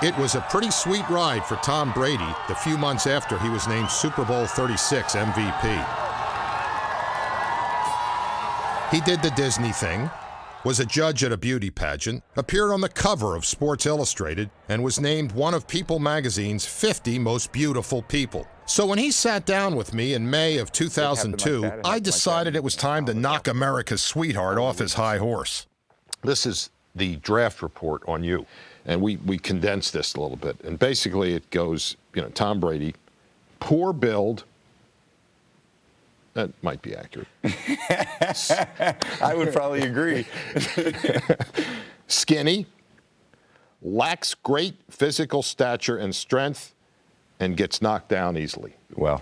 It was a pretty sweet ride for Tom Brady the few months after he was named Super Bowl 36 MVP. He did the Disney thing, was a judge at a beauty pageant, appeared on the cover of Sports Illustrated, and was named one of People magazine's 50 most beautiful people. So when he sat down with me in May of 2002, I decided it was time to knock America's sweetheart off his high horse. This is the draft report on you. And we condensed this a little bit. And basically it goes, Tom Brady, poor build. That might be accurate. I would probably agree. Skinny, lacks great physical stature and strength, and gets knocked down easily. Well,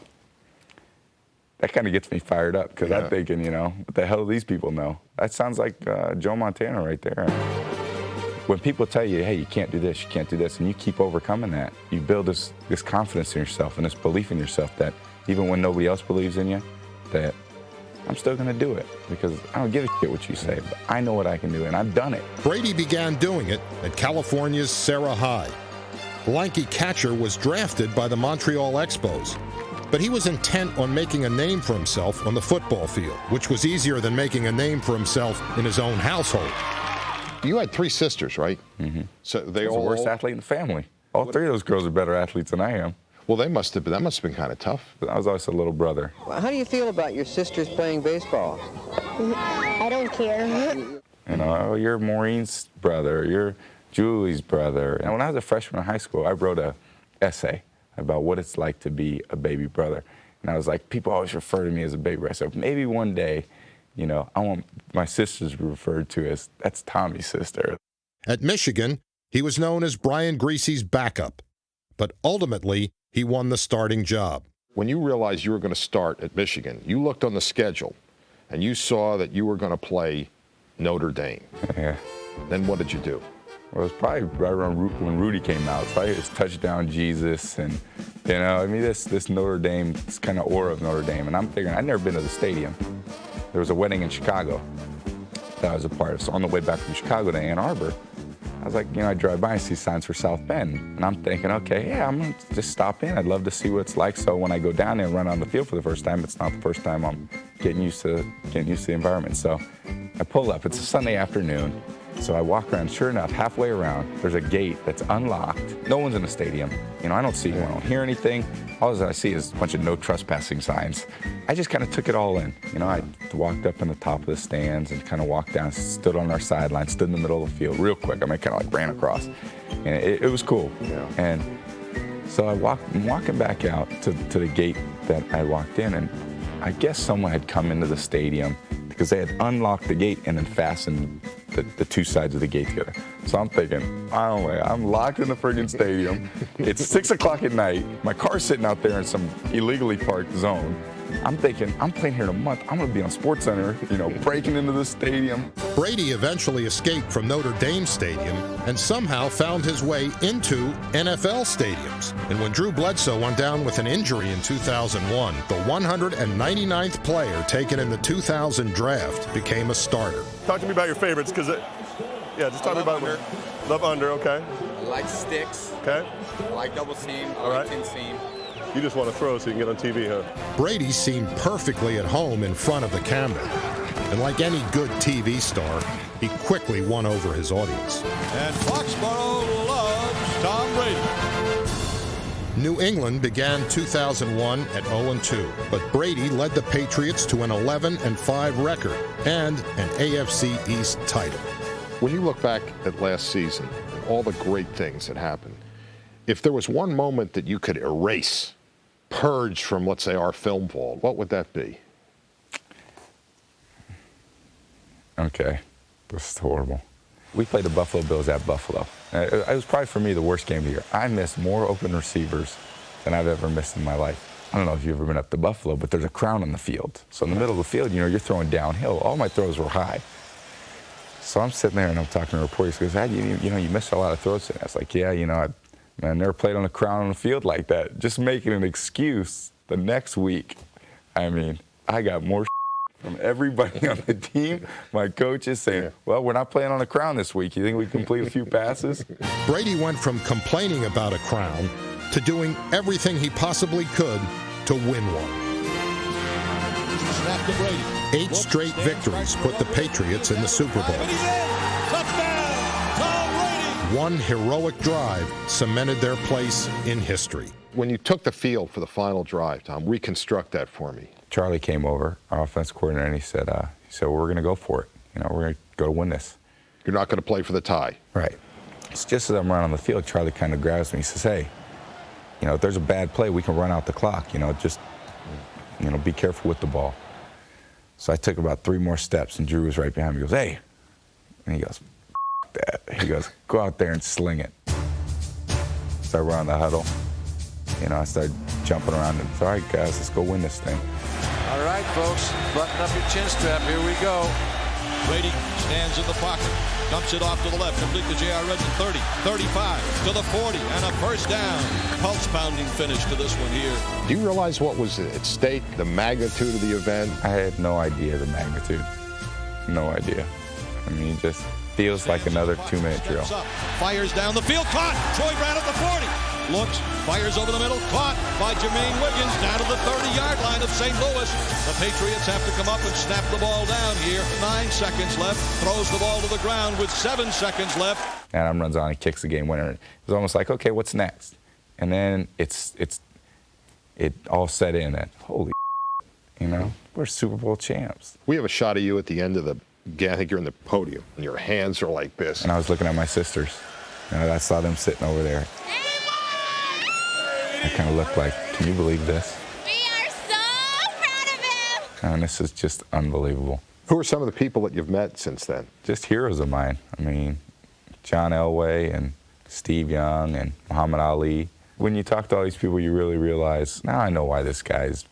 that kind of gets me fired up because I'm thinking, what the hell do these people know? That sounds like Joe Montana right there. When people tell you, hey, you can't do this, and you keep overcoming that, you build this confidence in yourself and this belief in yourself that even when nobody else believes in you, that I'm still going to do it because I don't give a shit what you say, but I know what I can do, and I've done it. Brady began doing it at California's Sarah High. The lanky catcher was drafted by the Montreal Expos, but he was intent on making a name for himself on the football field, which was easier than making a name for himself in his own household. You had 3 sisters, right? Mm-hmm. So they all the worst athlete in the family. All 3 of those girls are better athletes than I am. Well, that must have been kind of tough. I was always a little brother. Well, how do you feel about your sisters playing baseball? I don't care. You're Maureen's brother. You're Julie's brother. And when I was a freshman in high school, I wrote an essay about what it's like to be a baby brother. And I was like, people always refer to me as a baby brother. So maybe one day, I want my sisters to be referred to as, that's Tommy's sister. At Michigan, he was known as Brian Griese's backup, but ultimately, he won the starting job. When you realized you were going to start at Michigan, you looked on the schedule, and you saw that you were going to play Notre Dame. Yeah. Then what did you do? Well, it was probably right around when Rudy came out. It's probably his touchdown Jesus, and this Notre Dame, this kind of aura of Notre Dame. And I'm thinking, I'd never been to the stadium. There was a wedding in Chicago that I was a part of. So on the way back from Chicago to Ann Arbor, I was like, I drive by and see signs for South Bend. And I'm thinking, okay, I'm going to just stop in. I'd love to see what it's like. So when I go down there and run on the field for the first time, it's not the first time I'm getting used to the environment. So I pull up. It's a Sunday afternoon. So I walk around. Sure enough, halfway around, there's a gate that's unlocked. No one's in the stadium. I don't see anyone. I don't hear anything. All I see is a bunch of no trespassing signs. I just kind of took it all in. I walked up in the top of the stands and kind of walked down, stood on our sideline, stood in the middle of the field real quick. Kind of ran across. And it was cool. Yeah. And so I'm walking back out to the gate that I walked in, and I guess someone had come into the stadium because they had unlocked the gate and then fastened the 2 sides of the gate together. So I'm thinking, I'm locked in the friggin' stadium. It's 6 o'clock at night. My car's sitting out there in some illegally parked zone. I'm thinking, I'm playing here in a month. I'm going to be on SportsCenter, breaking into the stadium. Brady eventually escaped from Notre Dame Stadium and somehow found his way into NFL stadiums. And when Drew Bledsoe went down with an injury in 2001, the 199th player taken in the 2000 draft became a starter. Talk to me about your favorites, because just talk to me about under. Love under, okay. I like sticks. Okay. I like double seam. I All like right. 10 seam. You just want to throw so you can get on TV, huh? Brady seemed perfectly at home in front of the camera. And like any good TV star, he quickly won over his audience. And Foxborough loves Tom Brady. New England began 2001 at 0-2, but Brady led the Patriots to an 11-5 record and an AFC East title. When you look back at last season, all the great things that happened, if there was one moment that you could erase, purge from, let's say, our film vault, what would that be? Okay, this is horrible. We played the Buffalo Bills at Buffalo. It was probably, for me, the worst game of the year. I missed more open receivers than I've ever missed in my life. I don't know if you've ever been up to Buffalo, but there's a crown on the field. So in the middle of the field, you're throwing downhill. All my throws were high. So I'm sitting there and I'm talking to a reporter. He goes, you missed a lot of throws. And I was like, yeah, I never played on a crown on the field like that. Just making an excuse the next week. I got more from everybody on the team. My coach is saying, well, we're not playing on a crown this week. You think we complete a few passes? Brady went from complaining about a crown to doing everything he possibly could to win one. Snap to Brady. 8 straight victories put the Patriots in the Super Bowl. And he's in. Touchdown, Tom Brady. One heroic drive cemented their place in history. When you took the field for the final drive, Tom, reconstruct that for me. Charlie came over, our offense coordinator, and he said, well, we're going to go for it. You know, we're going to go to win this. You're not going to play for the tie. Right. It's just as I'm running on the field, Charlie kind of grabs me. He says, hey, you know, if there's a bad play, we can run out the clock. You know, just, you know, be careful with the ball. So I took about 3 more steps, and Drew was right behind me. He goes, hey. And he goes, F that. He goes, go out there and sling it. So I run on the huddle. You know, I started jumping around and said, all right, guys, let's go win this thing. All right, folks, button up your chin strap. Here we go. Brady stands in the pocket, dumps it off to the left, complete to J.R. Redmond, 30, 35, to the 40, and a first down. Pulse-pounding finish to this one here. Do you realize what was at stake, the magnitude of the event? I had no idea the magnitude. No idea. I mean, it just feels like another 2-minute drill. Fires down the field, caught. Troy Brown at the 40. Looks, fires over the middle, caught by Jermaine Wiggins down to the 30-yard line of St. Louis. The Patriots have to come up and snap the ball down here. 9 seconds left, throws the ball to the ground with 7 seconds left. Adam runs on and kicks the game winner. It was almost like, okay, what's next? And then it all set in that, holy you know, we're Super Bowl champs. We have a shot of you at the end of the game. I think you're in the podium, and your hands are like this. And I was looking at my sisters. You know, I saw them sitting over there. I kind of looked like, can you believe this? We are so proud of him. And this is just unbelievable. Who are some of the people that you've met since then? Just heroes of mine. I mean, John Elway and Steve Young and Muhammad Ali. When you talk to all these people, you really realize, now I know why this guy's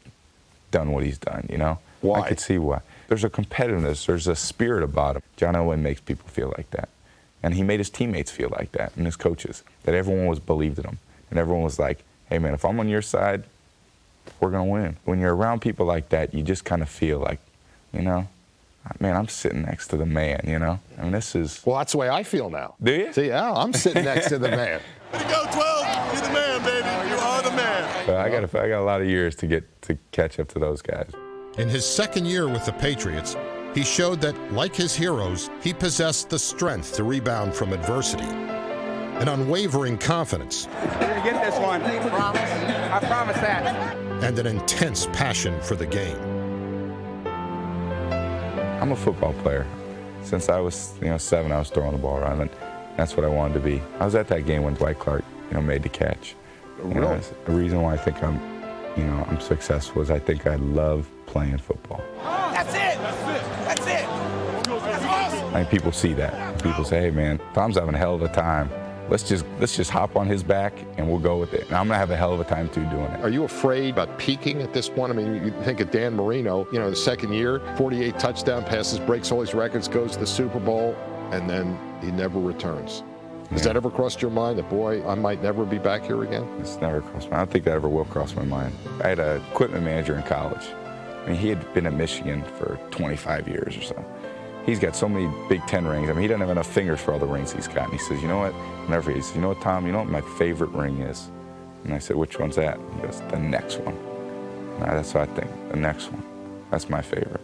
done what he's done, you know? Why? I could see why. There's a competitiveness, there's a spirit about him. John Elway makes people feel like that. And he made his teammates feel like that, and his coaches, that everyone believed in him. And everyone was like, hey man, if I'm on your side, we're gonna win. When you're around people like that, you just kind of feel like, you know, man, I'm sitting next to the man, you know? I mean, this is... Well, that's the way I feel now. Do you? See, yeah, I'm sitting next to the man. Way to go, 12. You're the man, baby. You are the man. But I got a lot of years to catch up to those guys. In his second year with the Patriots, he showed that, like his heroes, he possessed the strength to rebound from adversity, an unwavering confidence, We're going to get this one. Promise? I promise that. and an intense passion for the game. I'm a football player. Since I was 7, I was throwing the ball around, and that's what I wanted to be. I was at that game when Dwight Clark made the catch. Really? The reason why I think I'm successful is I think I love playing football. That's it. That's it. That's awesome. I think people see that. People say, hey man, Tom's having a hell of a time. Let's just hop on his back and we'll go with it. And I'm gonna have a hell of a time too doing it. Are you afraid about peaking at this point? I mean, you think of Dan Marino, the second year, 48 touchdown passes, breaks all his records, goes to the Super Bowl, and then he never returns. Has that ever crossed your mind that, boy, I might never be back here again? It's never crossed my mind. I don't think that ever will cross my mind. I had an equipment manager in college. I mean, he had been at Michigan for 25 years or so. He's got so many Big Ten rings. I mean, he doesn't have enough fingers for all the rings he's got. And he says, you know what? Whenever he says, you know what, Tom, you know what my favorite ring is? And I said, which one's that? He goes, the next one. And that's what I think, the next one. That's my favorite.